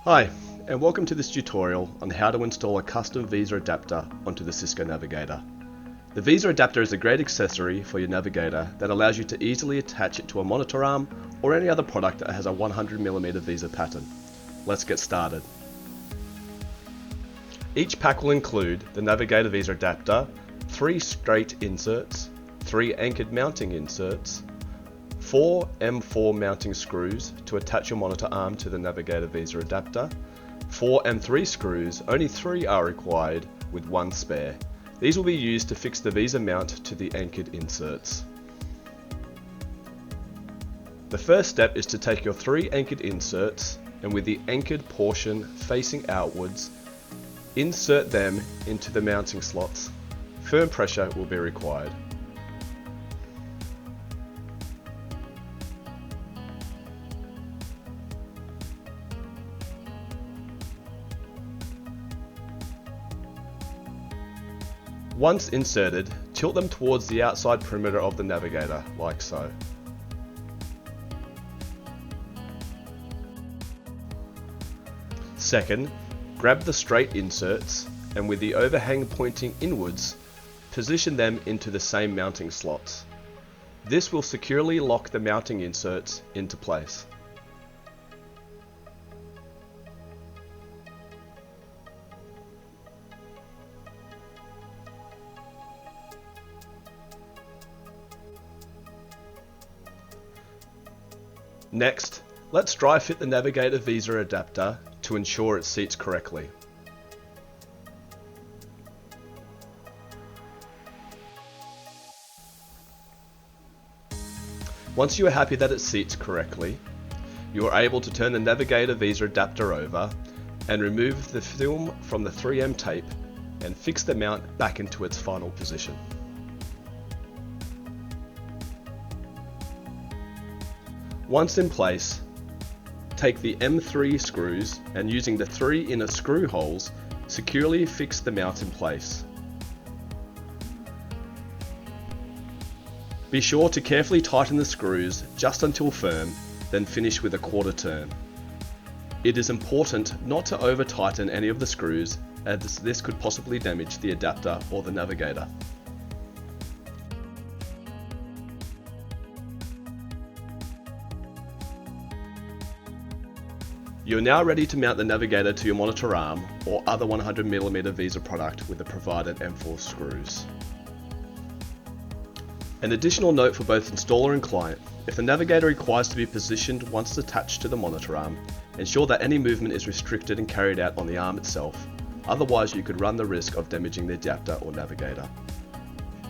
Hi, and welcome to this tutorial on how to install a custom Vesa adapter onto the Cisco Navigator. The Vesa adapter is a great accessory for your Navigator that allows you to easily attach it to a monitor arm or any other product that has a 100mm Vesa pattern. Let's get started. Each pack will include the Navigator Vesa adapter, 3 straight inserts, 3 anchored mounting inserts, 4 M4 mounting screws to attach your monitor arm to the Navigator Vesa adapter, 4 M3 screws, only 3 are required with 1 spare. These will be used to fix the Vesa mount to the anchored inserts. The first step is to take your 3 anchored inserts and with the anchored portion facing outwards, insert them into the mounting slots. Firm pressure will be required. Once inserted, tilt them towards the outside perimeter of the Navigator, like so. Second, grab the straight inserts and with the overhang pointing inwards, position them into the same mounting slots. This will securely lock the mounting inserts into place. Next, let's dry fit the Navigator Vesa adapter to ensure it seats correctly. Once you are happy that it seats correctly, you are able to turn the Navigator Vesa adapter over and remove the film from the 3M tape and fix the mount back into its final position. Once in place, take the M3 screws and using the 3 inner screw holes, securely fix the mount in place. Be sure to carefully tighten the screws just until firm, then finish with a quarter turn. It is important not to over tighten any of the screws as this could possibly damage the adapter or the Navigator. You're now ready to mount the Navigator to your monitor arm or other 100mm Vesa product with the provided M4 screws. An additional note for both installer and client: if the Navigator requires to be positioned once attached to the monitor arm, ensure that any movement is restricted and carried out on the arm itself, otherwise you could run the risk of damaging the adapter or Navigator.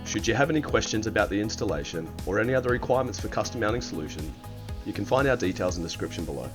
Should you have any questions about the installation or any other requirements for custom mounting solution, you can find our details in the description below.